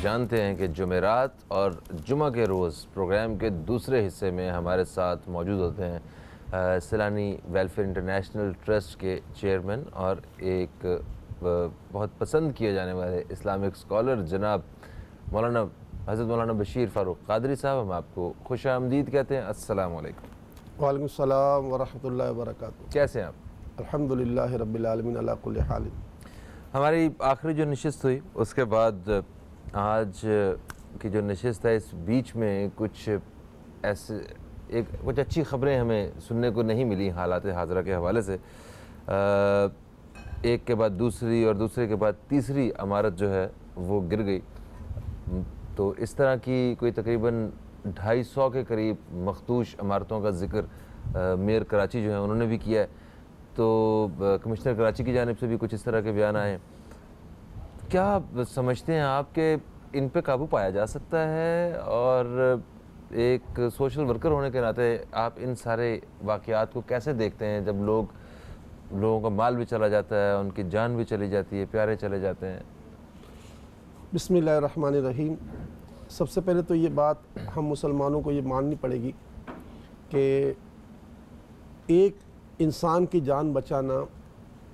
جانتے ہیں کہ جمعرات اور جمعہ کے روز پروگرام کے دوسرے حصے میں ہمارے ساتھ موجود ہوتے ہیں سیلانی ویلفیئر انٹرنیشنل ٹرسٹ کے چیئرمین اور ایک بہت پسند کیے جانے والے اسلامک اسکالر جناب حضرت مولانا بشیر فاروق قادری صاحب. ہم آپ کو خوش آمدید کہتے ہیں. السلام علیکم. وعلیکم السلام ورحمۃ اللہ وبرکاتہ. کیسے ہیں آپ؟ الحمدللہ رب العالمین علی کل حال. ہماری آخری جو نشست ہوئی اس کے بعد آج کی جو نشست ہے اس بیچ میں کچھ اچھی خبریں ہمیں سننے کو نہیں ملی حالات حاضرہ کے حوالے سے. ایک کے بعد دوسری اور دوسرے کے بعد تیسری عمارت جو ہے وہ گر گئی. تو اس طرح کی کوئی تقریباً 250 کے قریب مخدوش عمارتوں کا ذکر میئر کراچی جو ہے انہوں نے بھی کیا ہے. تو کمشنر کراچی کی جانب سے بھی کچھ اس طرح کے بیان آئے. کیا سمجھتے ہیں آپ کہ ان پہ قابو پایا جا سکتا ہے؟ اور ایک سوشل ورکر ہونے کے ناطے آپ ان سارے واقعات کو کیسے دیکھتے ہیں جب لوگوں کا مال بھی چلا جاتا ہے، ان کی جان بھی چلی جاتی ہے، پیارے چلے جاتے ہیں؟ بسم اللہ الرحمن الرحیم. سب سے پہلے تو یہ بات ہم مسلمانوں کو یہ ماننی پڑے گی کہ ایک انسان کی جان بچانا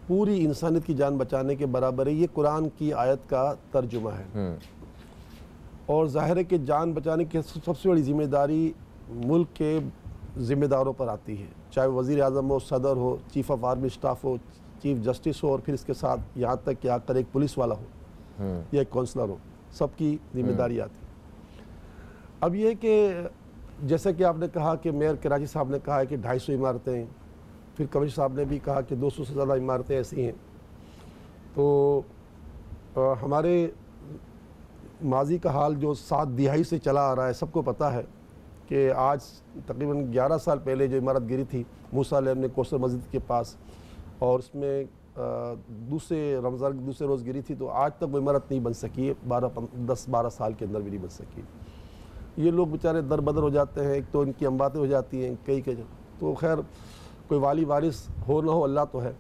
پوری انسانیت کی جان بچانے کے برابر ہے. یہ قرآن کی آیت کا ترجمہ ہے. اور ظاہر ہے کہ جان بچانے کی سب سے بڑی ذمہ داری ملک کے ذمہ داروں پر آتی ہے، چاہے وزیر اعظم ہو، صدر ہو، چیف آف آرمی اسٹاف ہو، چیف جسٹس ہو، اور پھر اس کے ساتھ یہاں تک کہ آ کر ایک پولیس والا ہو یا ایک کونسلر ہو، سب کی ذمہ داری آتی ہے. اب یہ کہ جیسا کہ آپ نے کہا کہ میئر کراچی صاحب نے کہا ہے کہ 250 عمارتیں ہیں، پھر کمشنر صاحب نے بھی کہا کہ 200 سے زیادہ عمارتیں ایسی ہیں. تو ہمارے ماضی کا حال جو 7 دہائی سے چلا آ رہا ہے، سب کو پتہ ہے کہ آج تقریباً 11 سال پہلے جو عمارت گری تھی موسیٰ علیہ نے کوثر مسجد کے پاس، اور اس میں رمضان کے دوسرے روز گری تھی، تو آج تک وہ عمارت نہیں بن سکی ہے. 10-12 سال کے اندر بھی نہیں بن سکی. یہ لوگ بیچارے در بدر ہو جاتے ہیں. ایک تو ان کی امباتیں ہو جاتی ہیں کئی تو خیر کوئی والی وارث ہو نہ ہو اللہ تو ہے.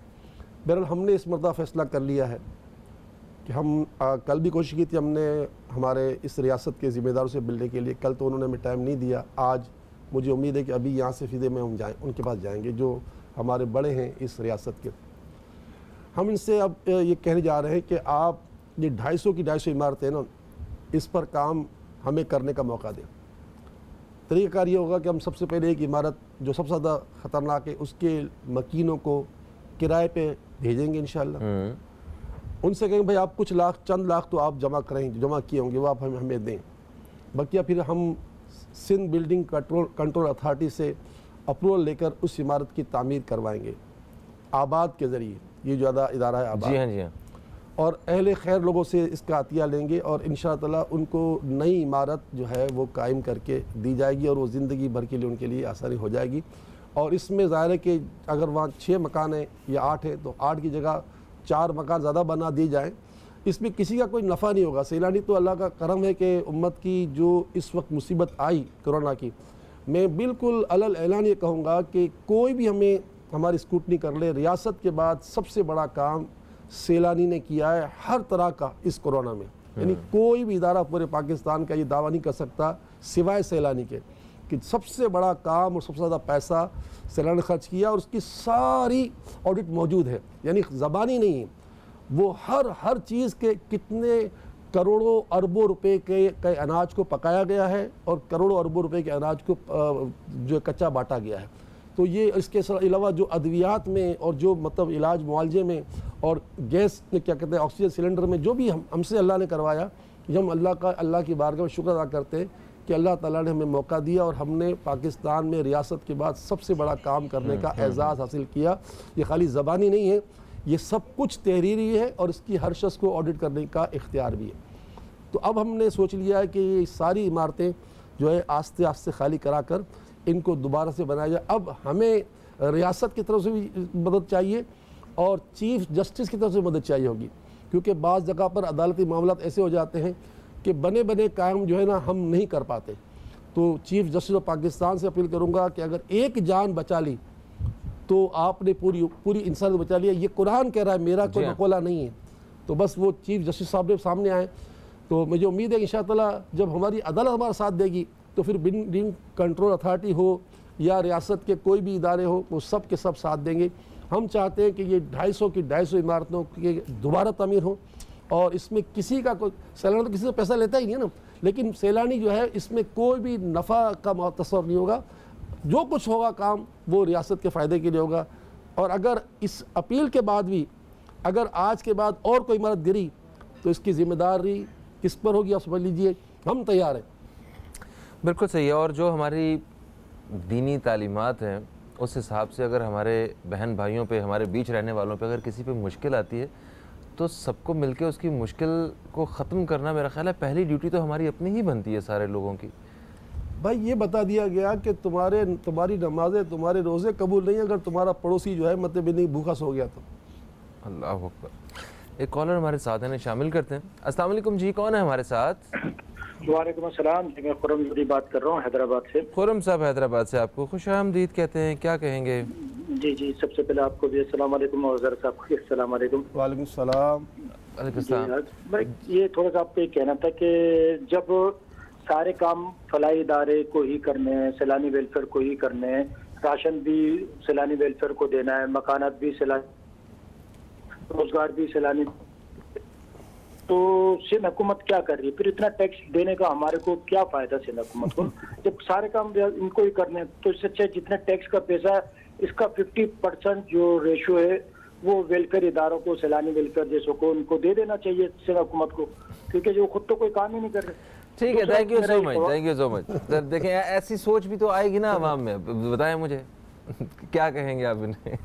بہرحال ہم نے اس مرتبہ فیصلہ کر لیا ہے کہ ہم کل بھی کوشش کی تھی، ہم نے ہمارے اس ریاست کے ذمہ داروں سے ملنے کے لیے. کل تو انہوں نے ہمیں ٹائم نہیں دیا. آج مجھے امید ہے کہ ابھی یہاں سے سیدھے میں ہم ان کے پاس جائیں گے جو ہمارے بڑے ہیں اس ریاست کے. ہم ان سے اب یہ کہنے جا رہے ہیں کہ آپ یہ 250 عمارتیں نا، اس پر کام ہمیں کرنے کا موقع دیں. طریقہ کار یہ ہوگا کہ ہم سب سے پہلے ایک عمارت جو سب سے زیادہ خطرناک ہے اس کے مکینوں کو کرائے پہ بھیجیں گے انشاءاللہ. ان سے کہیں بھائی آپ کچھ چند لاکھ تو آپ جمع کیے ہوں گے، وہ آپ ہمیں دیں. بقیہ پھر ہم سندھ بلڈنگ کنٹرول اتھارٹی سے اپروول لے کر اس عمارت کی تعمیر کروائیں گے آباد کے ذریعے. یہ جو ادارہ ہے آباد، جی ہاں. اور اہل خیر لوگوں سے اس کا عطیہ لیں گے، اور انشاءاللہ ان کو نئی عمارت جو ہے وہ قائم کر کے دی جائے گی، اور وہ زندگی بھر کے لیے ان کے لیے آسانی ہو جائے گی. اور اس میں ظاہر ہے کہ اگر وہاں 6 مکان ہیں یا 8 ہیں تو 8 کی جگہ 4 مکان زیادہ بنا دیے جائیں. اس میں کسی کا کوئی نفع نہیں ہوگا. سیلانی تو اللہ کا کرم ہے کہ امت کی جو اس وقت مصیبت آئی کرونا کی، میں بالکل علل اعلان یہ کہوں گا کہ کوئی بھی ہماری اسکروٹنی کر لے، ریاست کے بعد سب سے بڑا کام سیلانی نے کیا ہے ہر طرح کا اس کرونا میں. یعنی کوئی بھی ادارہ پورے پاکستان کا یہ دعویٰ نہیں کر سکتا سوائے سیلانی کے کہ سب سے بڑا کام اور سب سے زیادہ پیسہ سیلانی نے خرچ کیا، اور اس کی ساری آڈٹ موجود ہے. یعنی زبانی نہیں ہے، وہ ہر چیز کے کتنے کروڑوں اربوں روپے کے اناج کو پکایا گیا ہے اور کروڑوں اربوں روپے کے اناج کو جو کچا بانٹا گیا ہے. تو یہ اس کے علاوہ جو ادویات میں اور جو مطلب علاج معالجے میں اور گیس میں کیا کہتے ہیں آکسیجن سلنڈر میں جو بھی ہم سے اللہ نے کروایا، ہم اللہ کی بارگاہ میں شکر ادا کرتے ہیں کہ اللہ تعالیٰ نے ہمیں موقع دیا اور ہم نے پاکستان میں ریاست کے بعد سب سے بڑا کام کرنے کا اعزاز حاصل کیا. یہ خالی زبانی نہیں ہے، یہ سب کچھ تحریری ہے اور اس کی ہر شخص کو آڈٹ کرنے کا اختیار بھی ہے. تو اب ہم نے سوچ لیا ہے کہ یہ ساری عمارتیں جو ہے آہستہ آہستہ خالی کرا کر ان کو دوبارہ سے بنایا جائے. اب ہمیں ریاست کی طرف سے بھی مدد چاہیے اور چیف جسٹس کی طرف سے مدد چاہیے ہوگی، کیونکہ بعض جگہ پر عدالتی معاملات ایسے ہو جاتے ہیں کہ بنے کام جو ہے نا ہم نہیں کر پاتے. تو چیف جسٹس آف پاکستان سے اپیل کروں گا کہ اگر ایک جان بچا لی تو آپ نے پوری انسانیت بچا لیا. یہ قرآن کہہ رہا ہے، میرا کوئی مقولہ نہیں ہے. تو بس وہ چیف جسٹس صاحب نے سامنے آئے. تو مجھے امید ہے کہ انشاءاللہ جب ہماری عدالت ہمارا ساتھ دے گی تو پھر بلڈنگ کنٹرول اتھارٹی ہو یا ریاست کے کوئی بھی ادارے ہو وہ سب کے سب ساتھ دیں گے. ہم چاہتے ہیں کہ یہ 250 کی 250 عمارتوں کی دوبارہ تعمیر ہو, اور اس میں کسی کا کوئی سیلانی تو کسی سے پیسہ لیتا ہی نہیں ہے نا, لیکن سیلانی جو ہے اس میں کوئی بھی نفع کا تصور نہیں ہوگا. جو کچھ ہوگا کام وہ ریاست کے فائدے کے لیے ہوگا. اور اگر اس اپیل کے بعد بھی اگر آج کے بعد اور کوئی عمارت گری تو اس کی ذمہ داری کس پر ہوگی آپ سمجھ لیجئے. ہم تیار ہیں. بالکل صحیح ہے. اور جو ہماری دینی تعلیمات ہیں اس حساب سے اگر ہمارے بہن بھائیوں پہ, ہمارے بیچ رہنے والوں پہ اگر کسی پہ مشکل آتی ہے تو سب کو مل کے اس کی مشکل کو ختم کرنا میرا خیال ہے پہلی ڈیوٹی تو ہماری اپنی ہی بنتی ہے سارے لوگوں کی. بھائی یہ بتا دیا گیا کہ تمہاری نمازیں تمہارے روزے قبول نہیں اگر تمہارا پڑوسی جو ہے مطلب نہیں بھوکا سو گیا تو. اللہ اکبر. ایک کالر ہمارے ساتھ ہیں, شامل کرتے ہیں. السلام علیکم جی, کون ہے ہمارے ساتھ؟ وعلیکم السلام جی, میں خرم زودی بات کر رہا ہوں حیدرآباد سے. خرم صاحب حیدرآباد سے آپ کو خوش آمدید کہتے ہیں, کیا کہیں گے؟ جی سب سے پہلے آپ کو بھی السلام علیکم, اور ذرا صاحب کو السلام علیکم. وعلیکم السلام. علیکم السلام. میں یہ تھوڑا سا آپ کو یہ کہنا تھا کہ جب سارے کام فلاحی ادارے کو ہی کرنے ہیں, سیلانی ویلفیئر کو ہی کرنے ہیں, راشن بھی سیلانی ویلفیئر کو دینا ہے, مکانات بھی سیلانی, روزگار بھی سیلانی, تو سندھ حکومت کیا کر رہی ہے؟ پھر اتنا ٹیکس دینے کا ہمارے کو کیا فائدہ سندھ حکومت کو جب سارے کام ان کو ہی کرنے ہیں؟ تو اس سے اچھا جتنا ٹیکس کا پیسہ ہے اس کا 50% جو ریشو ہے وہ ویلفیئر اداروں کو, سیلانی ویلفیئر جیسوں کو, ان کو دے دینا چاہیے سندھ حکومت کو, کیونکہ جو خود تو کوئی کام ہی نہیں کر رہے. ٹھیک ہے, thank you so much, thank you so much. دیکھیں ایسی سوچ بھی تو آئے گی نا عوام میں, بتائیں مجھے کیا کہیں گے آپ انہیں؟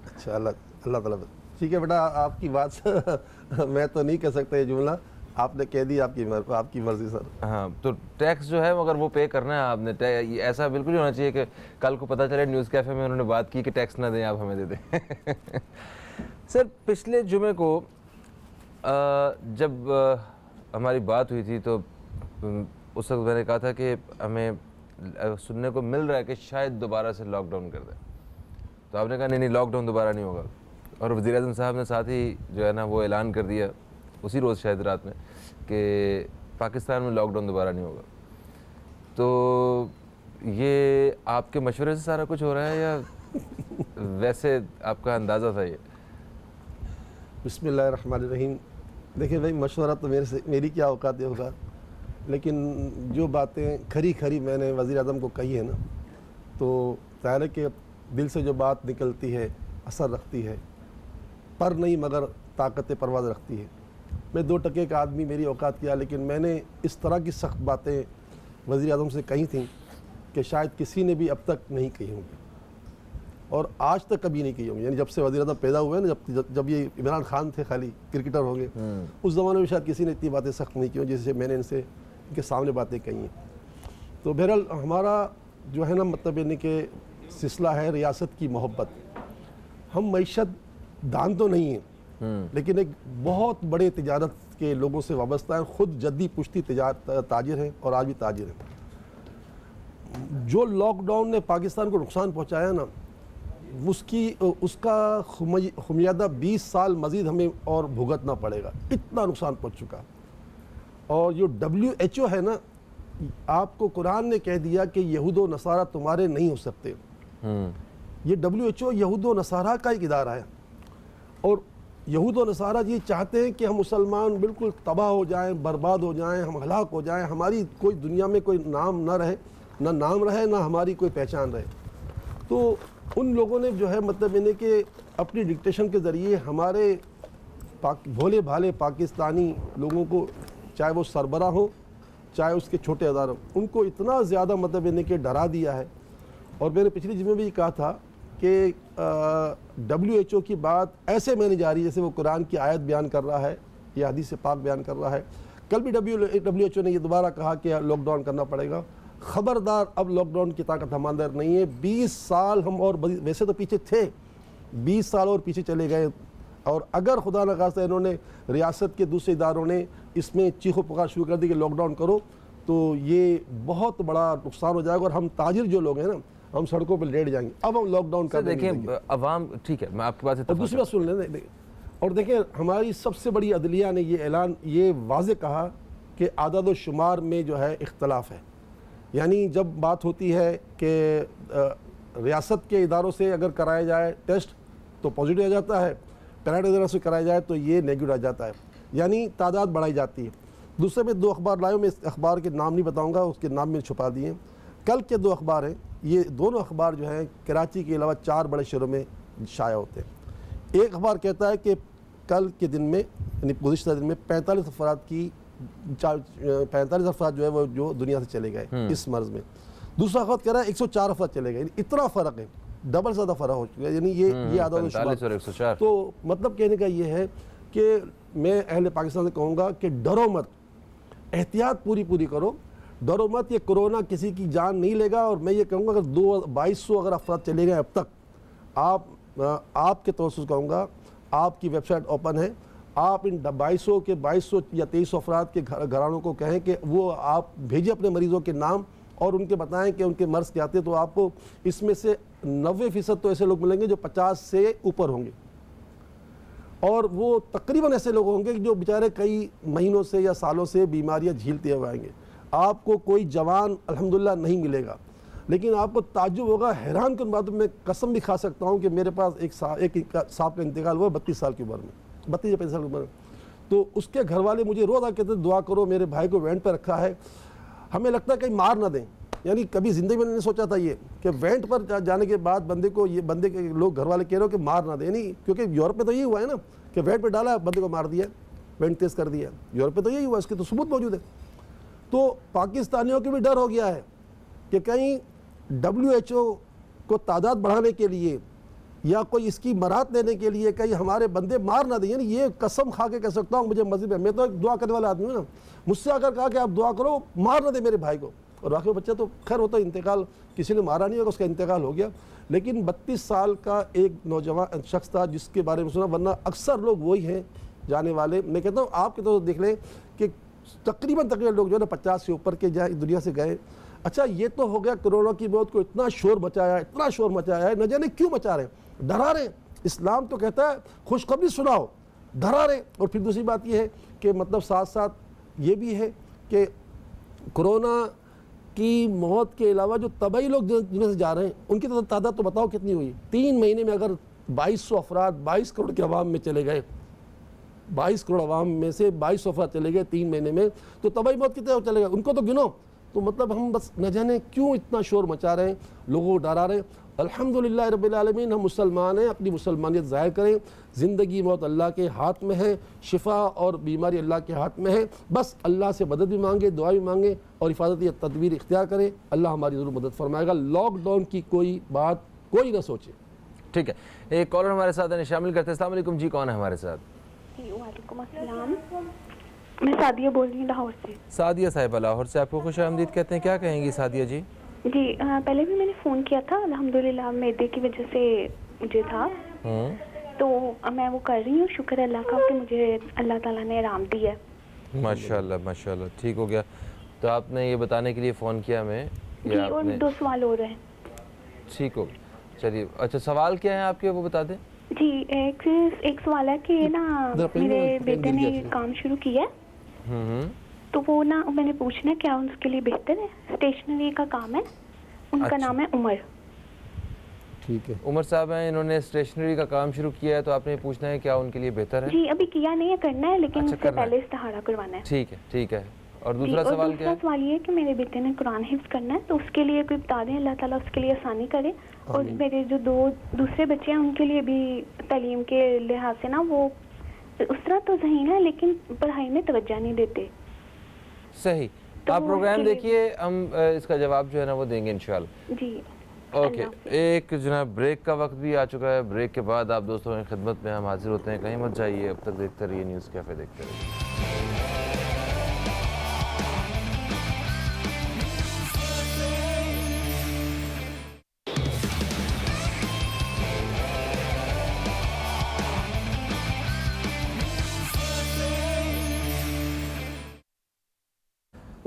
اچھا اللہ تعالیٰ. ٹھیک ہے بیٹا, آپ کی بات میں تو نہیں کہہ سکتا یہ جملہ, آپ نے کہہ دی, آپ کی مرضی سر. ہاں تو ٹیکس جو ہے مگر وہ پے کرنا ہے آپ نے. ایسا بالکل ہی ہونا چاہیے کہ کل کو پتہ چلے نیوز کیفے میں انہوں نے بات کی کہ ٹیکس نہ دیں, آپ ہمیں دے دیں. سر پچھلے جمعے کو جب ہماری بات ہوئی تھی تو اس وقت میں نے کہا تھا کہ ہمیں سننے کو مل رہا ہے کہ شاید دوبارہ سے لاک ڈاؤن کر دیں. تو آپ نے کہا نہیں لاک ڈاؤن دوبارہ نہیں ہوگا, اور وزیر اعظم صاحب نے ساتھ ہی جو ہے نا وہ اعلان کر دیا اسی روز شاید رات میں کہ پاکستان میں لاک ڈاؤن دوبارہ نہیں ہوگا. تو یہ آپ کے مشورے سے سارا کچھ ہو رہا ہے یا ویسے آپ کا اندازہ تھا یہ؟ بسم اللہ الرحمن الرحیم. دیکھیں بھائی, مشورہ تو میری کیا اوقات ہوگا, لیکن جو باتیں کھری میں نے وزیر اعظم کو کہی ہے نا, تو ظاہر ہے کہ دل سے جو بات نکلتی ہے اثر رکھتی ہے, پر نہیں مگر طاقت پرواز رکھتی ہے. میں 2 ٹکے کا آدمی, میری اوقات کیا, لیکن میں نے اس طرح کی سخت باتیں وزیر اعظم سے کہی تھیں کہ شاید کسی نے بھی اب تک نہیں کہی ہوں گی, اور آج تک کبھی نہیں کہی ہوں گی. یعنی جب سے وزیر اعظم پیدا ہوئے نا, جب یہ عمران خان تھے خالی کرکٹر ہو گئے, اس زمانے میں شاید کسی نے اتنی باتیں سخت نہیں کی ہوں جیسے میں نے ان کے سامنے باتیں کہی ہیں. تو بہرحال ہمارا جو ہے نا مطلب یعنی کہ سلسلہ ہے ریاست کی محبت. ہم معیشت دان تو نہیں ہیں, لیکن ایک بہت بڑے تجارت کے لوگوں سے وابستہ ہیں, خود جدی پشتی تاجر ہیں اور آج بھی تاجر ہیں. جو لاک ڈاؤن نے پاکستان کو نقصان پہنچایا نا, اس کا خمیادہ 20 سال مزید ہمیں اور بھگتنا پڑے گا, اتنا نقصان پہنچ چکا. اور جو WHO ہے نا, آپ کو قرآن نے کہہ دیا کہ یہود و نصارہ تمہارے نہیں ہو سکتے. یہ WHO یہود و نصارہ کا ایک ادارہ ہے, اور یہود و نصارہ یہ چاہتے ہیں کہ ہم مسلمان بالکل تباہ ہو جائیں, برباد ہو جائیں, ہم ہلاک ہو جائیں, ہماری کوئی دنیا میں کوئی نام نہ رہے, نہ نام رہے, نہ ہماری کوئی پہچان رہے. تو ان لوگوں نے جو ہے مطلب انہیں کہ اپنی ڈکٹیشن کے ذریعے ہمارے بھولے بھالے پاکستانی لوگوں کو, چاہے وہ سربراہ ہوں چاہے اس کے چھوٹے اداروں, ان کو اتنا زیادہ مطلب انہیں کہ ڈرا دیا ہے. اور میں نے پچھلی جمعے بھی یہ کہا تھا کہ WHO کی بات ایسے میں نہیں جا رہی جیسے وہ قرآن کی آیت بیان کر رہا ہے یا حدیث پاک بیان کر رہا ہے. کل بھی WHO نے یہ دوبارہ کہا کہ لاک ڈاؤن کرنا پڑے گا. خبردار, اب لاک ڈاؤن کی طاقت ہمارے اندر نہیں ہے. 20 سال ہم اور ویسے تو پیچھے تھے, 20 سال اور پیچھے چلے گئے. اور اگر خدا نخواستہ انہوں نے ریاست کے دوسرے اداروں نے اس میں چیخو پکار شروع کر دی کہ لاک ڈاؤن کرو, تو یہ بہت بڑا نقصان ہو جائے گا, اور ہم تاجر جو لوگ ہیں نا, ہم سڑکوں پہ لیٹ جائیں گے. اب ہم لاک ڈاؤن کر دیں گے. دیکھیں عوام, ٹھیک ہے میں آپ کی بات سے, اور دوسری بات سن لیں, اور دیکھیں ہماری سب سے بڑی عدلیہ نے یہ واضح کہا کہ اعداد و شمار میں جو ہے اختلاف ہے. یعنی جب بات ہوتی ہے کہ ریاست کے اداروں سے اگر کرایا جائے ٹیسٹ تو پازیٹیو آ جاتا ہے, پرائیویٹ اداروں سے کرایا جائے تو یہ نیگیٹو آ جاتا ہے, یعنی تعداد بڑھائی جاتی ہے. دوسرے میں 2 اخبار لائے ہوں, میں اس اخبار کے نام نہیں بتاؤں گا, اس کے نام میں چھپا دیے. کل کے 2 اخبار ہیں, یہ دونوں اخبار جو ہیں کراچی کے علاوہ 4 بڑے شہروں میں شائع ہوتے ہیں. ایک اخبار کہتا ہے کہ کل کے دن میں یعنی گزشتہ دن میں 45 افراد جو ہے وہ جو دنیا سے چلے گئے اس مرض میں. دوسرا اخبار کہہ رہا ہے 104 افراد چلے گئے, یعنی اتنا فرق ہے, ڈبل زیادہ فرق ہو چکا ہے. یعنی یہ اعداد و شمار 45 اور 104. تو مطلب کہنے کا یہ ہے کہ میں اہل پاکستان سے کہوں گا کہ ڈرو مت, احتیاط پوری کرو, ڈرو مت. یہ کرونا کسی کی جان نہیں لے گا. اور میں یہ کہوں گا اگر 2200 اگر افراد چلے گئے اب تک, آپ کے توسط کہوں گا, آپ کی ویب سائٹ اوپن ہے, آپ ان 2200 کے 2200 یا 2300 افراد کے گھرانوں کو کہیں کہ وہ آپ بھیجیں اپنے مریضوں کے نام اور ان کے بتائیں کہ ان کے مرض کیا تھے. تو آپ کو اس میں سے 90% تو ایسے لوگ ملیں گے جو 50 سے اوپر ہوں گے, اور وہ تقریباً ایسے لوگ ہوں گے جو بیچارے کئی مہینوں سے یا سالوں سے بیماریاں جھیلتے ہوئے آئیں گے. آپ کو کوئی جوان الحمدللہ نہیں ملے گا, لیکن آپ کو تعجب ہوگا, حیران کن بات. میں قسم بھی کھا سکتا ہوں کہ میرے پاس ایک صاحب کا انتقال ہوا 32 سال کی عمر میں, 32 یا 35 سال کی عمر میں. تو اس کے گھر والے مجھے روز آ کہتے ہیں دعا کرو, میرے بھائی کو وینٹ پہ رکھا ہے, ہمیں لگتا ہے کہیں مار نہ دیں. یعنی کبھی زندگی میں نہیں سوچا تھا یہ کہ وینٹ پر جانے کے بعد بندے کے لوگ گھر والے کہہ رہے ہو کہ مار نہ دیں. یعنی کیونکہ یورپ میں تو یہی ہوا ہے نا کہ وینٹ پہ ڈالا, بندے کو مار دیا, وینٹ تیز کر دیا. یورپ میں تو یہی ہوا, اس کے تو ثبوت موجود ہے. تو پاکستانیوں کو بھی ڈر ہو گیا ہے کہ کہیں WHO کو تعداد بڑھانے کے لیے یا کوئی اس کی مراحت لینے کے لیے کہیں ہمارے بندے مار نہ دیں. یعنی یہ قسم کھا کے کہہ سکتا ہوں, مجھے مذہب ہے, میں تو ایک دعا کرنے والا آدمی ہوں نا, مجھ سے اگر کہا کہ آپ دعا کرو مار نہ دیں میرے بھائی کو. اور واقعی بچہ تو خیر ہوتا انتقال کسی نے مارا نہیں ہوگا, اس کا انتقال ہو گیا. لیکن 32 سال کا ایک نوجوان شخص تھا جس کے بارے میں سنا, ورنہ اکثر لوگ وہی ہیں جانے والے. میں کہتا ہوں آپ کے تو دیکھ لیں کہ تقریباً لوگ جو ہے نا 50 سے اوپر کے جائے دنیا سے گئے. اچھا یہ تو ہو گیا کرونا کی موت کو اتنا شور مچایا ہے, نہ جانے کیوں مچا رہے ہیں, ڈرا رہے ہیں. اسلام تو کہتا ہے خوشخبری سناؤ, ڈرا رہے ہیں. اور پھر دوسری بات یہ ہے کہ مطلب ساتھ ساتھ یہ بھی ہے کہ کرونا کی موت کے علاوہ جو طبعی لوگ دنیا سے جا رہے ہیں ان کی تعداد تو بتاؤ کتنی ہوئی. 3 مہینے میں اگر 2200 افراد 22 کروڑ کے عوام میں چلے گئے, 22 کروڑ عوام میں سے 2200 افراد چلے گئے 3 مہینے میں, تو طبعی موت کتنے چلے گئے ان کو تو گنو. تو مطلب ہم بس نہ جانے کیوں اتنا شور مچا رہے ہیں, لوگوں کو ڈرا رہے ہیں. الحمدللہ رب العالمین, ہم مسلمان ہیں, اپنی مسلمانیت ظاہر کریں. زندگی موت اللہ کے ہاتھ میں ہے, شفا اور بیماری اللہ کے ہاتھ میں ہے. بس اللہ سے مدد بھی مانگے, دعا بھی مانگے اور حفاظتی تدبیر اختیار کریں. اللہ ہماری ضرور مدد فرمائے گا. لاک ڈاؤن کی کوئی بات کوئی نہ سوچے. ٹھیک ہے, ایک کالر ہمارے ساتھ ہیں, شامل کرتے ہیں. السلام علیکم جی, کون ہے ہمارے ساتھ؟ جی وعلیکم السلام, میں سعدیہ بول رہی ہوں لاہور سے. سعدیہ صاحبہ لاہور سے, آپ کو خوش آمدید کہتے ہیں. کیا کہیں گی سعدیہ جی؟ جی پہلے بھی میں نے فون کیا تھا, الحمدللہ معدے کی وجہ سے مجھے تھا, تو میں وہ کر رہی ہوں. شکر اللہ کا کہ مجھے اللہ تعالیٰ نے آرام دی ہے. ماشاءاللہ ماشاءاللہ, ٹھیک ہو گیا. تو آپ نے یہ بتانے کے لیے فون کیا ہمیں؟ جی, اور 2 سوال ہو رہے ہیں. ٹھیک ہو, چلیے. اچھا سوال کیا ہے آپ کے, وہ بتا دیں. جی ایک سوال ہے کہ نا میرے بیٹے نے کام شروع کیا ہے, تو وہ نا میں نے پوچھنا کیا اس کے لیے بہتر ہے. اسٹیشنری کا کام ہے, ان کا نام ہے عمر. ٹھیک ہے, عمر صاحب ہیں, انہوں نے اسٹیشنری کا کام شروع کیا ہے, تو آپ نے پوچھنا ہے کیا ان کے لیے بہتر ہے. جی ابھی کیا نہیں ہے, کرنا ہے, لیکن اس سے پہلے استخارہ کروانا ہے. ٹھیک ہے ٹھیک ہے. اور دوسرا سوال کیا ہے؟ دوسرا سوال یہ ہے کہ میرے بیٹے نے قرآن حفظ کرنا ہے, تو اس کے لیے کوئی بتا دیں, اللہ تعالیٰ اس کے لیے آسانی کرے. اور میرے جو 2 دوسرے بچے ہیں ان کے لیے بھی تعلیم کے لحاظ سے نا وہ اس طرح تو ذہین ہے لیکن پڑھائی میں توجہ نہیں دیتے. صحیح, آپ پروگرام دیکھیے, ہم اس کا جواب جو ہے نا وہ دیں گے انشاءاللہ. جی اوکے. ایک جناب بریک کا وقت بھی آ چکا ہے. بریک کے بعد آپ دوستوں کی خدمت میں ہم حاضر ہوتے ہیں. کہیں مت جائیے, اب تک دیکھتے رہیے نیوز کیفے, دیکھتے رہیے.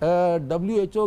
WHO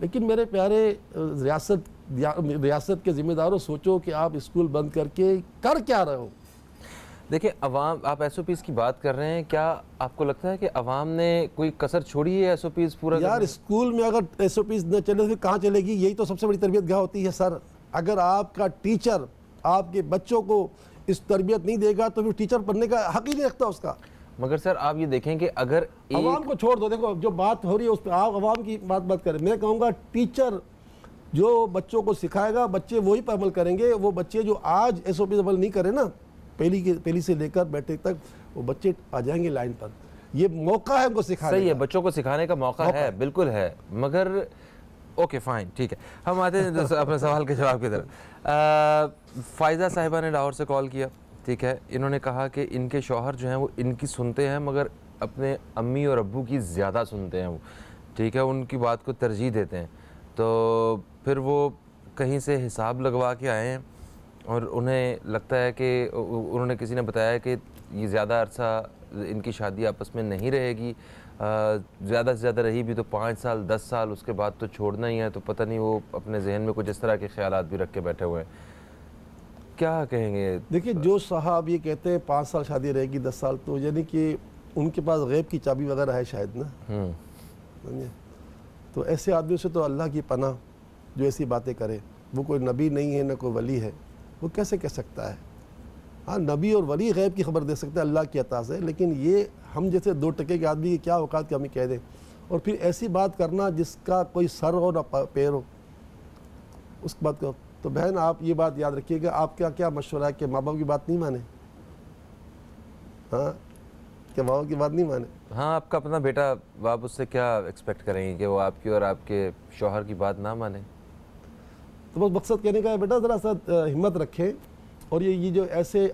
لیکن میرے پیارے ریاست کے ذمہ داروں، سوچو کہ آپ اسکول بند کر کے کر کیا رہے ہو؟ دیکھیں عوام، آپ ایس او پیز کی بات کر رہے ہیں، کیا آپ کو لگتا ہے کہ عوام نے کوئی کسر چھوڑی ہے ایس او پیز پورا یار اسکول میں اگر ایس او پیز نہ چلے تو کہاں چلے گی؟ یہی تو سب سے بڑی تربیت گاہ ہوتی ہے سر. اگر آپ کا ٹیچر آپ کے بچوں کو اس تربیت نہیں دے گا تو پھر ٹیچر بننے کا حق ہی نہیں رکھتا اس کا. مگر سر آپ یہ دیکھیں کہ اگر عوام کو چھوڑ دو، دیکھو جو بات ہو رہی ہے اس پہ آپ عوام کی بات کریں. میں کہوں گا ٹیچر جو بچوں کو سکھائے گا بچے وہی پہ عمل کریں گے. وہ بچے جو آج ایس او پی عمل نہیں کرے نا، پہلی سے لے کر بیٹے تک، وہ بچے آ جائیں گے لائن پر. یہ موقع ہے ان کو سکھانے کا. صحیح ہے، بچوں کو سکھانے کا موقع ہے، بالکل ہے. مگر اوکے فائن، ٹھیک ہے، ہم آتے ہیں اپنے سوال کے جواب کی طرف. فائزہ صاحبہ نے لاہور سے کال کیا، ٹھیک ہے. انہوں نے کہا کہ ان کے شوہر جو ہیں وہ ان کی سنتے ہیں مگر اپنے امی اور ابو کی زیادہ سنتے ہیں وہ، ٹھیک ہے، ان کی بات کو ترجیح دیتے ہیں. تو پھر وہ کہیں سے حساب لگوا کے آئے ہیں اور انہیں لگتا ہے کہ انہوں نے کسی نے بتایا کہ یہ زیادہ عرصہ ان کی شادی آپس میں نہیں رہے گی، زیادہ سے زیادہ رہی بھی تو 5 سال 10 سال، اس کے بعد تو چھوڑنا ہی ہے. تو پتہ نہیں وہ اپنے ذہن میں کچھ اس طرح کے خیالات بھی رکھ کے بیٹھے ہوئے ہیں. کیا کہیں گے؟ دیکھیں جو صاحب یہ کہتے ہیں 5 سال شادی رہے گی 10 سال، تو یعنی کہ ان کے پاس غیب کی چابی وغیرہ ہے شاید نا. تو ایسے آدمی سے تو اللہ کی پناہ جو ایسی باتیں کرے. وہ کوئی نبی نہیں ہے نہ کوئی ولی ہے، وہ کیسے کہہ سکتا ہے؟ ہاں نبی اور ولی غیب کی خبر دے سکتا ہے اللہ کی عطا سے، لیکن یہ ہم جیسے 2 ٹکے کے آدمی کی کیا اوقات کہ ہمیں کہہ دیں. اور پھر ایسی بات کرنا جس کا کوئی سر ہو نہ پیر ہو، اس بات کو. تو بہن آپ یہ بات یاد رکھیے گا، آپ کا کیا مشورہ ہے کہ ماں باپ کی بات نہیں مانے؟ ہاں کہ ماں باپ کی بات نہیں مانے؟ ہاں آپ کا اپنا بیٹا، آپ اس سے کیا ایکسپیکٹ کریں گے کہ وہ آپ کی اور آپ کے شوہر کی بات نہ مانے؟ تو بس مقصد کہنے کا ہے بیٹا ذرا سا ہمت رکھیں. اور یہ جو ایسے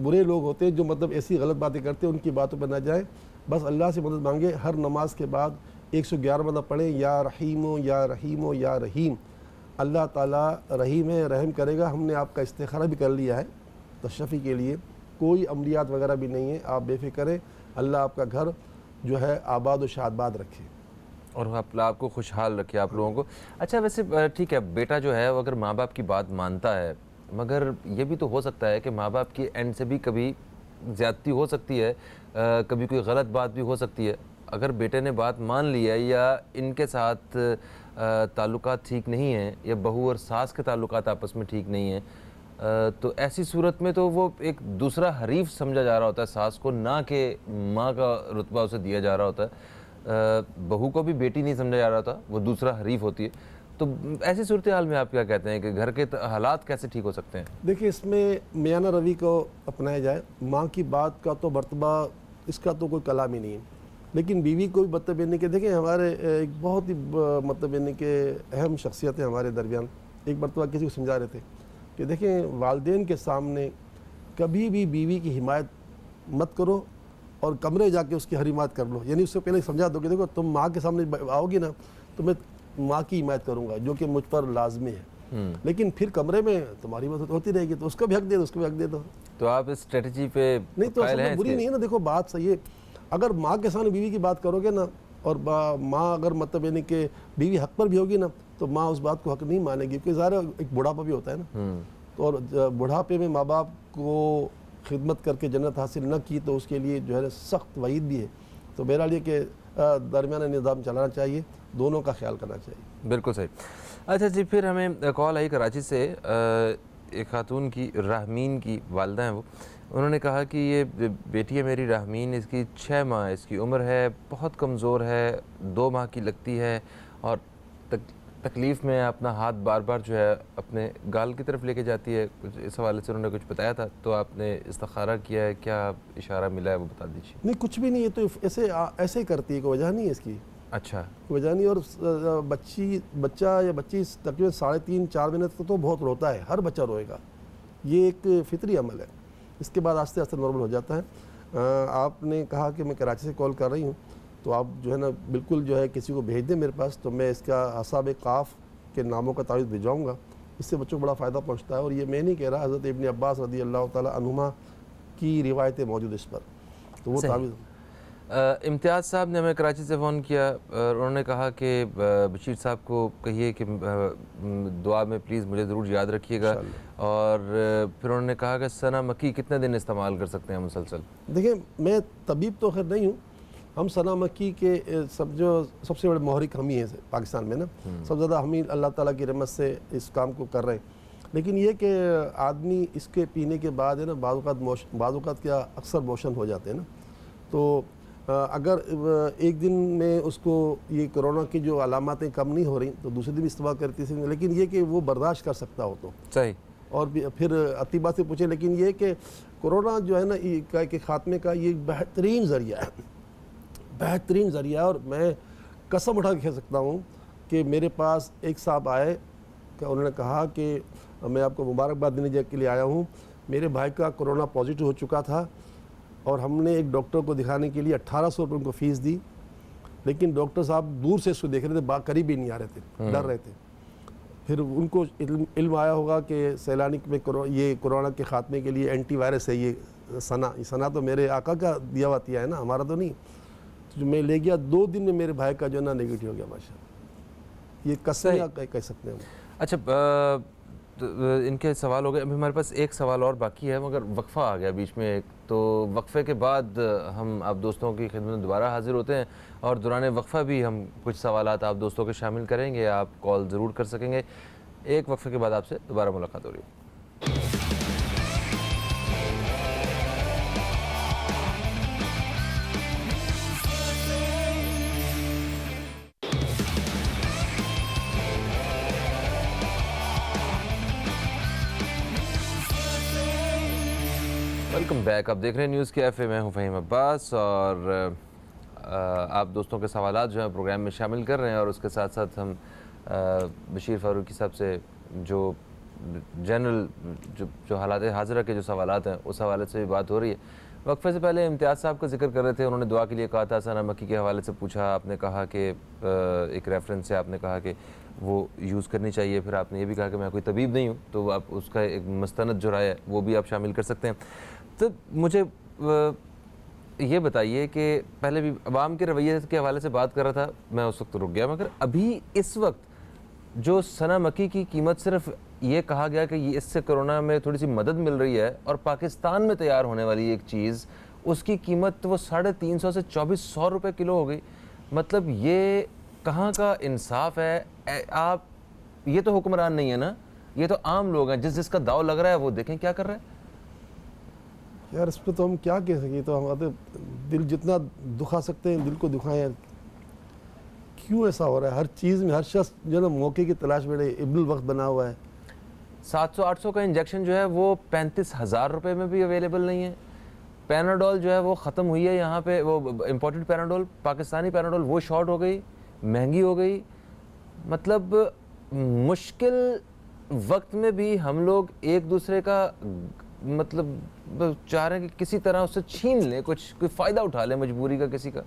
برے لوگ ہوتے ہیں جو مطلب ایسی غلط باتیں کرتے ہیں، ان کی باتوں پہ نہ جائیں. بس اللہ سے مدد مانگے. ہر نماز کے بعد 111 مرتبہ پڑھیں یا رحیم و یا رحیم و یا رحیم. اللہ تعالیٰ رحیم ہے، رحم کرے گا. ہم نے آپ کا استخارہ بھی کر لیا ہے تشفی کے لیے، کوئی عملیات وغیرہ بھی نہیں ہے، آپ بے فکر ہیں. اللہ آپ کا گھر جو ہے آباد و شادباد رکھے اور آپ کو خوشحال رکھے آپ لوگوں کو. اچھا ویسے ٹھیک ہے، بیٹا جو ہے وہ اگر ماں باپ کی بات مانتا ہے، مگر یہ بھی تو ہو سکتا ہے کہ ماں باپ کی اینڈ سے بھی کبھی زیادتی ہو سکتی ہے، کبھی کوئی غلط بات بھی ہو سکتی ہے. اگر بیٹے نے بات مان لی ہے یا ان کے ساتھ تعلقات ٹھیک نہیں ہیں یا بہو اور ساس کے تعلقات آپس میں ٹھیک نہیں ہیں، تو ایسی صورت میں تو وہ ایک دوسرا حریف سمجھا جا رہا ہوتا ہے ساس کو، نہ کہ ماں کا رتبہ اسے دیا جا رہا ہوتا ہے. بہو کو بھی بیٹی نہیں سمجھا جا رہا ہوتا، وہ دوسرا حریف ہوتی ہے. تو ایسی صورتحال میں آپ کیا کہتے ہیں کہ گھر کے حالات کیسے ٹھیک ہو سکتے ہیں؟ دیکھیں اس میں میانہ روی کو اپنایا جائے. ماں کی بات کا تو مرتبہ اس کا تو کوئی کلام ہی نہیں ہے، لیکن بیوی کو بھی مطلب یعنی کہ دیکھیں ہمارے ایک بہت ہی مطلب یعنی کہ اہم شخصیت ہے ہمارے درمیان. ایک مرتبہ کسی کو سمجھا رہے تھے کہ دیکھیں والدین کے سامنے کبھی بھی بیوی کی حمایت مت کرو اور کمرے جا کے اس کی حمایت کر لو. یعنی اس سے پہلے سمجھا دو کہ دیکھو تم ماں کے سامنے آؤ گی نا تو میں ماں کی حمایت کروں گا جو کہ مجھ پر لازمی ہے، لیکن پھر کمرے میں تمہاری مدد ہوتی رہے گی. تو اس کو بھی حق دے دو، اس کو بھی حق دے دو. تو آپ اس اسٹریٹجی پہ نہیں تو قائل ہیں؟ بری نہیں ہے نا. دیکھو بات صحیح ہے، اگر ماں کے سامنے بیوی کی بات کرو گے نا اور ماں اگر مطلب یعنی کہ بیوی حق پر بھی ہوگی نا تو ماں اس بات کو حق نہیں مانے گی، کیونکہ ظاہر ایک بڑھاپا بھی ہوتا ہے نا. تو اور بڑھاپے میں ماں باپ کو خدمت کر کے جنت حاصل نہ کی تو اس کے لیے جو ہے سخت وعید بھی ہے. تو بہرحال یہ کہ درمیانہ نظام چلانا چاہیے، دونوں کا خیال کرنا چاہیے. بالکل صحیح. اچھا جی، پھر ہمیں کال آئی کراچی سے ایک خاتون کی، راہمین کی والدہ ہیں وہ. انہوں نے کہا کہ یہ بیٹی ہے میری راہمین، اس کی 6 ماہ اس کی عمر ہے، بہت کمزور ہے، 2 ماہ کی لگتی ہے اور تکلیف میں اپنا ہاتھ بار بار جو ہے اپنے گال کی طرف لے کے جاتی ہے. کچھ اس حوالے سے انہوں نے کچھ بتایا تھا، تو آپ نے استخارہ کیا ہے، کیا اشارہ ملا ہے وہ بتا دیجیے. نہیں کچھ بھی نہیں ہے، تو ایسے ہی کرتی ہے، کوئی وجہ نہیں ہے اس کی. اچھا وجہ نہیں. اور بچہ یا بچی تقریباً 3.5-4 مہینے تک تو بہت روتا ہے، ہر بچہ روئے گا، یہ ایک فطری عمل ہے. اس کے بعد آہستہ آہستہ نارمل ہو جاتا ہے. آپ نے کہا کہ میں کراچی سے کال کر رہی ہوں، تو آپ جو ہے نا بالکل جو ہے کسی کو بھیج دیں میرے پاس، تو میں اس کا اصحاب قاف کے ناموں کا تعویذ بھیجواؤں گا. اس سے بچوں کو بڑا فائدہ پہنچتا ہے. اور یہ میں نہیں کہہ رہا، حضرت ابن عباس رضی اللہ تعالیٰ عنہما کی روایتیں موجود اس پر. تو وہ تعویذ امتیاز صاحب نے ہمیں کراچی سے فون کیا اور انہوں نے کہا کہ بشیر صاحب کو کہیے کہ دعا میں پلیز مجھے ضرور یاد رکھیے گا، اور پھر انہوں نے کہا کہ سنا مکی کتنے دن استعمال کر سکتے ہیں مسلسل؟ دیکھیں میں طبیب تو خیر نہیں ہوں، ہم سنا مکی کے سب سے بڑے محرک ہم ہی ہیں پاکستان میں نا، سب سے زیادہ ہم ہی اللہ تعالیٰ کی رحمت سے اس کام کو کر رہے ہیں. لیکن یہ کہ آدمی اس کے پینے کے بعد ہے نا بعض اوقات کیا اکثر موشن ہو جاتے ہیں نا، تو اگر ایک دن میں اس کو یہ کرونا کی جو علاماتیں کم نہیں ہو رہی تو دوسرے دن بھی استعمال کرتی ہیں، لیکن یہ کہ وہ برداشت کر سکتا ہو تو صحیح. اور پھر اطیبہ سے پوچھیں. لیکن یہ کہ کرونا جو ہے نا کہ خاتمے کا یہ بہترین ذریعہ ہے، بہترین ذریعہ. اور میں قسم اٹھا کے کہہ سکتا ہوں کہ میرے پاس ایک صاحب آئے کہ انہوں نے کہا کہ میں آپ کو مبارکباد دینے کے لیے آیا ہوں، میرے بھائی کا کرونا پازیٹیو ہو چکا تھا اور ہم نے ایک ڈاکٹر کو دکھانے کے لیے 1800 روپے ان کو فیس دی، لیکن ڈاکٹر صاحب دور سے اس کو دیکھ رہے تھے، قریب ہی نہیں آ رہے تھے، ڈر رہے تھے. پھر ان کو علم آیا ہوگا کہ سیلانی میں یہ کرونا کے خاتمے کے لیے اینٹی وائرس ہے یہ ثنا تو میرے آقا کا دیا ہوا ہے نا، ہمارا تو نہیں. تو میں لے گیا 2 دن میں میرے بھائی کا جو ہے نا نیگیٹو ہو گیا ماشاءاللہ. یہ قسم کہہ سکتے ہیں. اچھا ان کے سوال ہو گئے. ابھی ہمارے پاس ایک سوال اور باقی ہے مگر وقفہ آ گیا بیچ میں ایک، تو وقفے کے بعد ہم آپ دوستوں کی خدمت میں دوبارہ حاضر ہوتے ہیں اور دوران وقفہ بھی ہم کچھ سوالات آپ دوستوں کے شامل کریں گے، آپ کال ضرور کر سکیں گے. ایک وقفے کے بعد آپ سے دوبارہ ملاقات ہو رہی ہے. Welcome back. آپ دیکھ رہے ہیں نیوز کے ایف اے. میں ہوں فہیم عباس اور آپ دوستوں کے سوالات جو ہیں پروگرام میں شامل کر رہے ہیں، اور اس کے ساتھ ساتھ ہم بشیر فاروقی صاحب سے جو جنرل جو حالات حاضرہ کے جو سوالات ہیں اس حوالے سے بھی بات ہو رہی ہے. وقفے سے پہلے امتیاز صاحب کا ذکر کر رہے تھے، انہوں نے دعا کے لیے کہا تھا، سنا مکی کے حوالے سے پوچھا، آپ نے کہا کہ ایک ریفرنس سے آپ نے کہا کہ وہ یوز کرنی چاہیے. پھر آپ نے یہ بھی کہا کہ میں کوئی طبیب نہیں ہوں، تو آپ اس کا ایک مستند جو رائے ہے وہ بھی آپ شامل کر سکتے ہیں. تو مجھے یہ بتائیے کہ پہلے بھی عوام کے رویے کے حوالے سے بات کر رہا تھا، میں اس وقت رک گیا، مگر ابھی اس وقت جو سنا مکی کی قیمت صرف یہ کہا گیا کہ اس سے کرونا میں تھوڑی سی مدد مل رہی ہے، اور پاکستان میں تیار ہونے والی ایک چیز اس کی قیمت وہ 350 سے 2400 روپے کلو ہو گئی. مطلب یہ کہاں کا انصاف ہے؟ آپ یہ تو حکمران نہیں ہے نا، یہ تو عام لوگ ہیں، جس کا داؤ لگ رہا ہے وہ دیکھیں کیا کر رہے ہیں. یار اس پہ تو ہم کیا کہہ سکیں، تو ہمارے دل جتنا دکھا سکتے ہیں دل کو دکھائیں. کیوں ایسا ہو رہا ہے؟ ہر چیز میں ہر شخص جو ہے نا موقع کی تلاش میں ابن الوقت بنا ہوا ہے. 700-800 کا انجیکشن جو ہے وہ 35,000 روپے میں بھی اویلیبل نہیں ہے. پیناڈول جو ہے وہ ختم ہوئی ہے یہاں پہ، وہ امپورٹڈ پیناڈول، پاکستانی پیناڈول وہ شارٹ ہو گئی، مہنگی ہو گئی. مطلب مشکل وقت میں بھی ہم لوگ ایک دوسرے کا مطلب چاہ رہے ہیں کہ کسی طرح اس سے چھین لیں، کوئی فائدہ اٹھا لیں مجبوری کا کسی کا.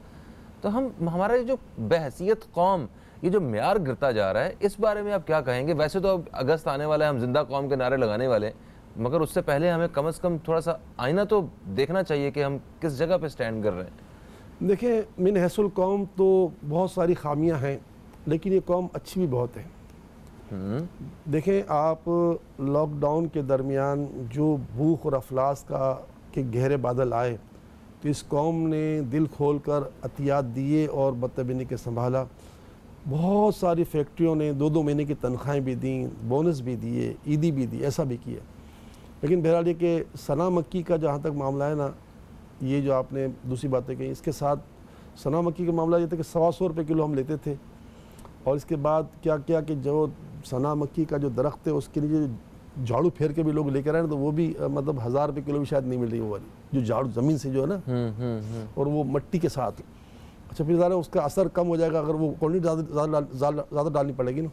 تو ہمارا جو بحیثیت قوم یہ جو معیار گرتا جا رہا ہے، اس بارے میں آپ کیا کہیں گے؟ ویسے تو اب اگست آنے والا ہے، ہم زندہ قوم کے نعرے لگانے والے ہیں، مگر اس سے پہلے ہمیں کم از کم تھوڑا سا آئینہ تو دیکھنا چاہیے کہ ہم کس جگہ پہ سٹینڈ کر رہے ہیں. دیکھیں من حیث القوم تو بہت ساری خامیاں ہیں، لیکن یہ قوم اچھی بھی بہت ہے. دیکھیں آپ لاک ڈاؤن کے درمیان جو بھوک اور افلاس کے گہرے بادل آئے تو اس قوم نے دل کھول کر عطیات دیے اور بدتبینی کے سنبھالا. بہت ساری فیکٹریوں نے 2 مہینے کی تنخواہیں بھی دیں، بونس بھی دیے، عیدی بھی دی، ایسا بھی کیا. لیکن بہرحال یہ کہ سنا مکی کا جہاں تک معاملہ ہے نا، یہ جو آپ نے دوسری باتیں کہیں، اس کے ساتھ سنا مکی کا معاملہ یہ تھا کہ 125 روپے کلو ہم لیتے تھے، اور اس کے بعد کیا کیا کہ جو سنا مکی کا جو درخت ہے اس کے لیے جھاڑو پھیر کے بھی لوگ لے کر آئے تو وہ بھی مطلب 1000 روپے کلو بھی شاید نہیں مل رہی وہ والی جو جھاڑو زمین سے جو ہے نا، اور وہ مٹی کے ساتھ. اچھا پھر ظاہر اس کا اثر کم ہو جائے گا اگر وہ کوالٹی زیادہ ڈالنی پڑے گی نا.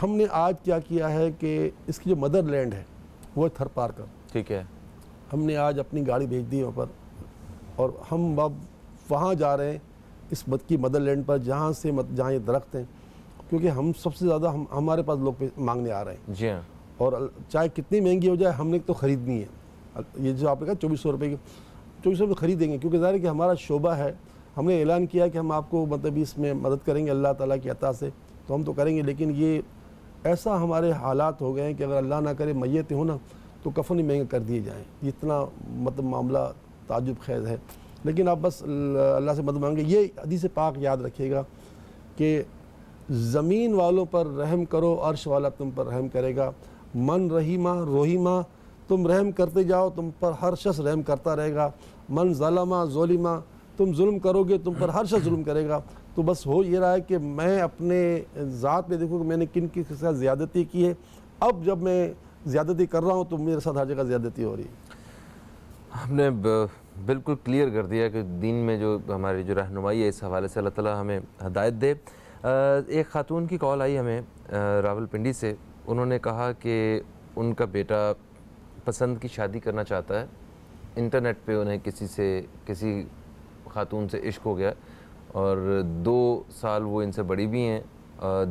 ہم نے آج کیا کیا ہے کہ اس کی جو مدر لینڈ ہے وہ تھر پار کر، ٹھیک ہے، ہم نے آج اپنی گاڑی بھیج دی وہاں پر، اور ہم اب وہاں جا رہے ہیں اس کی مدر لینڈ پر جہاں یہ درخت ہیں، کیونکہ ہم سب سے زیادہ ہمارے پاس لوگ مانگنے آ رہے ہیں. جی ہاں. اور چاہے کتنی مہنگی ہو جائے ہم نے تو خریدنی ہے. یہ جو آپ نے کہا 2400 روپے کی، 2400 میں خریدیں گے، کیونکہ ظاہر ہے کہ ہمارا شعبہ ہے، ہم نے اعلان کیا کہ ہم آپ کو مطلب اس میں مدد کریں گے اللہ تعالیٰ کی عطا سے، تو ہم تو کریں گے، لیکن یہ ایسا ہمارے حالات ہو گئے ہیں کہ اگر اللہ نہ کرے میت ہو نا تو کفن ہی مہنگے کر دیے جائیں، اتنا مطلب معاملہ تعجب خیز ہے۔ لیکن آپ بس اللہ سے مدد مانگے۔ یہ حدیث پاک یاد رکھیے گا کہ زمین والوں پر رحم کرو، عرش والا تم پر رحم کرے گا، من رحیمہ روحیمہ، تم رحم کرتے جاؤ تم پر ہر شخص رحم کرتا رہے گا، من ظلمہ ظلمہ، تم ظلم کرو گے تم پر ہر شخص ظلم کرے گا۔ تو بس ہو یہ رہا ہے کہ میں اپنے ذات پہ دیکھوں کہ میں نے کن کی ساتھ زیادتی کی ہے، اب جب میں زیادتی کر رہا ہوں تو میرے ساتھ ہر جگہ زیادتی ہو رہی ہے۔ ہم نے بالکل کلیئر کر دیا کہ دین میں جو ہماری جو رہنمائی ہے اس حوالے سے اللہ تعالیٰ ہمیں ہدایت دے۔ ایک خاتون کی کال آئی ہمیں راول پنڈی سے، انہوں نے کہا کہ ان کا بیٹا پسند کی شادی کرنا چاہتا ہے، انٹرنیٹ پہ انہیں کسی خاتون سے عشق ہو گیا اور 2 سال وہ ان سے بڑی بھی ہیں،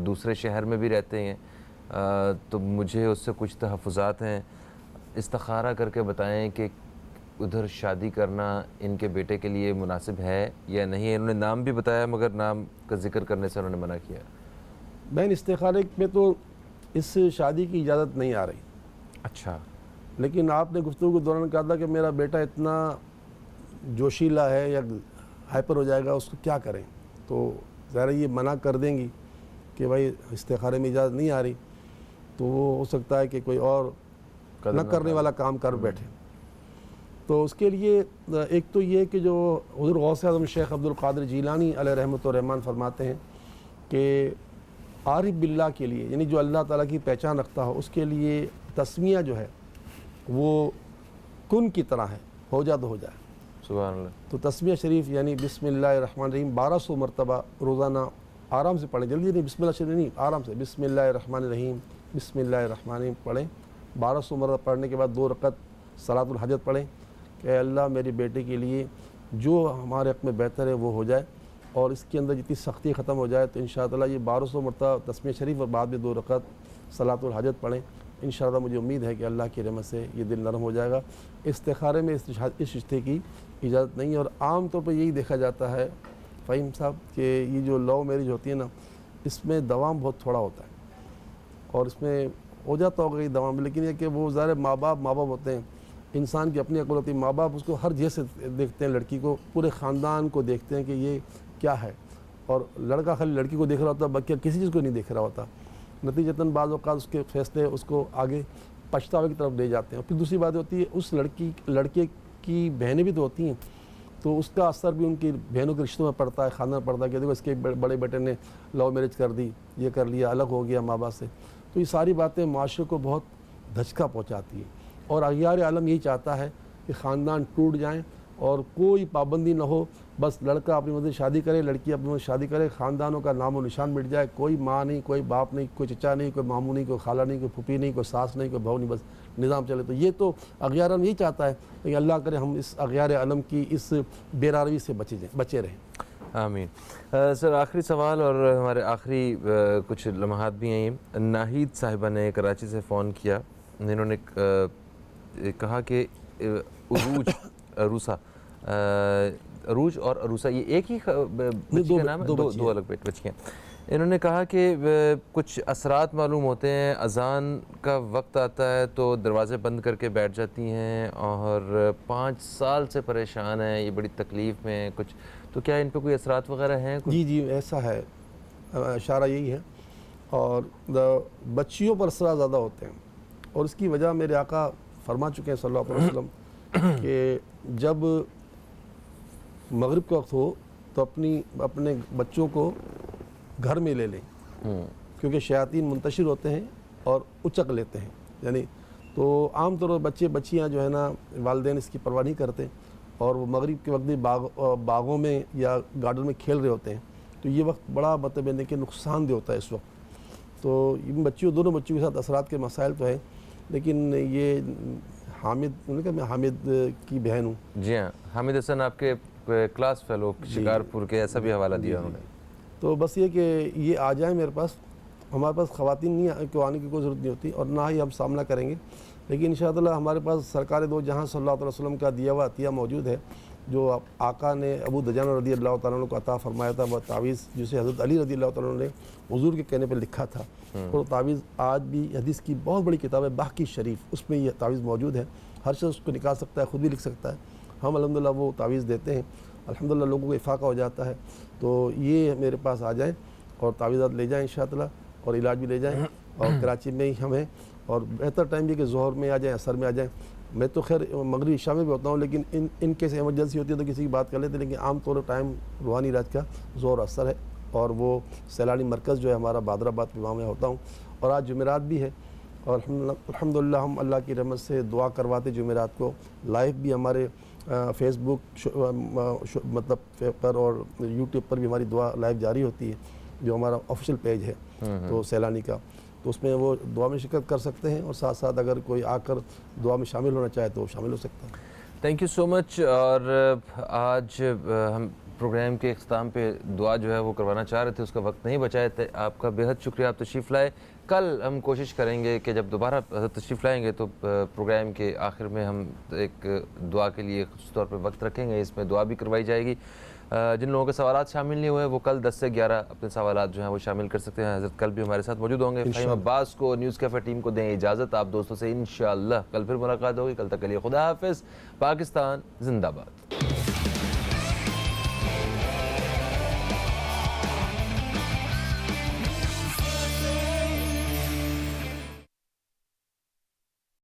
دوسرے شہر میں بھی رہتے ہیں، تو مجھے اس سے کچھ تحفظات ہیں، استخارہ کر کے بتائیں کہ ادھر شادی کرنا ان کے بیٹے کے لیے مناسب ہے یا نہیں ہے۔ انہوں نے نام بھی بتایا مگر نام کا ذکر کرنے سے انہوں نے منع کیا۔ بہن استخارے میں تو اس شادی کی اجازت نہیں آ رہی، اچھا، لیکن آپ نے گفتگو کے دوران کہا تھا کہ میرا بیٹا اتنا جوشیلا ہے یا ہائپر ہو جائے گا، اس کو کیا کریں؟ تو ظاہر یہ منع کر دیں گی کہ بھائی استخارے میں اجازت نہیں آ رہی، تو وہ ہو سکتا ہے کہ کوئی اور نہ کرنے والا کام کر بیٹھے۔ تو اس کے لیے ایک تو یہ کہ جو حضور غوث اعظم شیخ عبد القادر جیلانی علیہ رحمۃ الرحمٰن فرماتے ہیں کہ عارف باللہ کے لیے، یعنی جو اللہ تعالیٰ کی پہچان رکھتا ہو، اس کے لیے تسمیہ جو ہے وہ کن کی طرح ہے، ہو جا تو ہو جائے۔ سبحان اللہ۔ تو تسمیہ شریف یعنی بسم اللہ الرحمن الرحیم 1200 مرتبہ روزانہ آرام سے پڑھیں، جلدی نہیں، بسم اللہ شریف نہیں، آرام سے بسم اللہ الرحمن الرحیم بسم اللہ الرحمن الرحیم پڑھیں۔ 1200 مرتبہ پڑھنے کے بعد 2 رکعت صلاۃ الحاجت پڑھیں کہ اے اللہ میری بیٹے کے لیے جو ہمارے حق میں بہتر ہے وہ ہو جائے، اور اس کے اندر جتنی سختی ختم ہو جائے۔ تو انشاءاللہ یہ 1200 مرتبہ تسمیہ شریف اور بعد میں 2 رکعت صلاۃ الحاجت پڑھیں، انشاءاللہ مجھے امید ہے کہ اللہ کی رحمت سے یہ دل نرم ہو جائے گا۔ استخارے میں اس رشتے کی اجازت نہیں ہے، اور عام طور پر یہی دیکھا جاتا ہے فہیم صاحب کہ یہ جو لو میرج ہوتی ہے نا، اس میں دوام بہت تھوڑا ہوتا ہے، اور اس میں ہو جاتا ہوگا یہ دوام، لیکن یہ کہ وہ ظاہر ماں باپ ہوتے ہیں، انسان کی اپنی عقل ہوتی ہے، ماں باپ اس کو ہر جیسے دیکھتے ہیں، لڑکی کو پورے خاندان کو دیکھتے ہیں کہ یہ کیا ہے، اور لڑکا خالی لڑکی کو دیکھ رہا ہوتا ہے، باقی کسی چیز کو نہیں دیکھ رہا ہوتا، نتیجتاً بعض اوقات اس کے فیصلے اس کو آگے پچھتاوے کی طرف لے جاتے ہیں۔ پھر دوسری بات ہوتی ہے اس لڑکے کی بہنیں بھی تو ہوتی ہیں، تو اس کا اثر بھی ان کی بہنوں کے رشتوں میں پڑتا ہے، خاندان میں پڑتا ہے کہ دیکھو اس کے بڑے بیٹے نے لو میرج کر دی، یہ کر لیا، الگ ہو گیا ماں باپ سے۔ تو یہ ساری باتیں معاشرے کو بہت دھچکا پہنچاتی ہیں، اور اغیار عالم یہی چاہتا ہے کہ خاندان ٹوٹ جائیں اور کوئی پابندی نہ ہو، بس لڑکا اپنی مرضی شادی کرے، لڑکی اپنی مرضی شادی کرے، خاندانوں کا نام و نشان مٹ جائے، کوئی ماں نہیں، کوئی باپ نہیں، کوئی چچا نہیں، کوئی ماموں نہیں، کوئی خالہ نہیں، کوئی پھوپھی نہیں، کوئی ساس نہیں، کوئی بہو نہیں، بس نظام چلے۔ تو یہ تو اغیار عالم یہی چاہتا ہے، لیکن اللہ کرے ہم اس اغیار عالم کی اس بے راروی سے بچے رہیں۔ آمین۔ سر آخری سوال اور ہمارے آخری کچھ لمحات بھی ہیں۔ ناہید صاحبہ نے کراچی سے فون کیا، انہوں نے کہا کہ عروج اور عروسہ یہ ایک ہی بچی کا نام ہے؟ دو الگ بچیاں۔ انہوں نے کہا کہ کچھ اثرات معلوم ہوتے ہیں، اذان کا وقت آتا ہے تو دروازے بند کر کے بیٹھ جاتی ہیں، اور 5 سال سے پریشان ہیں، یہ بڑی تکلیف میں ہیں کچھ، تو کیا ان پہ کوئی اثرات وغیرہ ہیں؟ جی ایسا ہے، اشارہ یہی ہے، اور بچیوں پر اثرات زیادہ ہوتے ہیں، اور اس کی وجہ میرے آقا فرما چکے ہیں صلی اللہ علیہ وسلم کہ جب مغرب کا وقت ہو تو اپنے بچوں کو گھر میں لے لیں، کیونکہ شیاطین منتشر ہوتے ہیں اور اچک لیتے ہیں، یعنی تو عام طور پر بچیاں جو ہے نا والدین اس کی پرواہ نہیں کرتے، اور وہ مغرب کے وقت بھی باغوں میں یا گارڈن میں کھیل رہے ہوتے ہیں، تو یہ وقت بڑا مطلب ہے کہ نقصان دہ ہوتا ہے اس وقت۔ تو دونوں بچوں کے ساتھ اثرات کے مسائل تو ہیں، لیکن یہ میں حامد کی بہن ہوں۔ جی ہاں، حامد حسن آپ کے کلاس فیلو شکارپور کے، ایسا بھی حوالہ دیا انہوں نے۔ تو بس یہ کہ یہ آ جائیں میرے پاس، ہمارے پاس خواتین نہیں کو آنے کی کوئی ضرورت نہیں ہوتی، اور نہ ہی ہم سامنا کریں گے، لیکن انشاءاللہ ہمارے پاس سرکار دو جہاں صلی اللہ علیہ وسلم کا دیا ہوا عطیہ موجود ہے، جو آقا نے ابو دجانہ رضی اللہ تعالیٰ عنہ کو عطا فرمایا تھا، وہ تعویذ جسے حضرت علی رضی اللہ تعالیٰ عنہ نے حضور کے کہنے پہ لکھا تھا، اور تعویذ آج بھی حدیث کی بہت بڑی کتاب ہے باقی شریف، اس میں یہ تعویذ موجود ہے، ہر شخص اس کو نکال سکتا ہے، خود بھی لکھ سکتا ہے، ہم الحمدللہ وہ تعویذ دیتے ہیں، الحمدللہ لوگوں کو افاقہ ہو جاتا ہے، تو یہ میرے پاس آ جائیں اور تعویذات لے جائیں انشاءاللہ، اور علاج بھی لے جائیں، اور کراچی میں ہی ہم ہیں، اور بہتر ٹائم یہ کہ ظہر میں آ جائیں، عصر میں آ جائیں، میں تو خیر مغرب عشاء میں بھی ہوتا ہوں، لیکن ان کیس ایمرجنسی ہوتی ہے تو کسی کی بات کر لیتے ہیں، لیکن عام طور پر ٹائم روحانی علاج کا ظہر عصر ہے، اور وہ سیلانی مرکز جو ہے ہمارا بہادر آباد میں، وہاں میں ہوتا ہوں، اور آج جمعرات بھی ہے، اور الحمدللہ ہم اللہ کی رحمت سے دعا کرواتے جمعرات کو، لائیو بھی ہمارے فیس بک مطلب پر اور یوٹیوب پر بھی ہماری دعا لائیو جاری ہوتی ہے، جو ہمارا آفیشیل پیج ہے تو سیلانی کا، تو اس میں وہ دعا میں شرکت کر سکتے ہیں، اور ساتھ ساتھ اگر کوئی آ کر دعا میں شامل ہونا چاہے تو شامل ہو سکتا ہے۔ تھینک یو سو مچ۔ اور آج ہم پروگرام کے اختتام پہ دعا جو ہے وہ کروانا چاہ رہے تھے، اس کا وقت نہیں بچا ہے، آپ کا بے حد شکریہ، آپ تشریف لائے۔ کل ہم کوشش کریں گے کہ جب دوبارہ تشریف لائیں گے تو پروگرام کے آخر میں ہم ایک دعا کے لیے خصوص طور پہ وقت رکھیں گے، اس میں دعا بھی کروائی جائے گی۔ جن لوگوں کے سوالات شامل نہیں ہوئے وہ کل 10 سے 11 اپنے سوالات جو ہیں وہ شامل کر سکتے ہیں۔ حضرت کل بھی ہمارے ساتھ موجود ہوں گے۔ فہیم عباس کو، نیوز کیفے ٹیم کو دیں اجازت، آپ دوستوں سے انشاءاللہ کل پھر ملاقات ہوگی۔ کل تک کے لیے خدا حافظ۔ پاکستان زندہ باد۔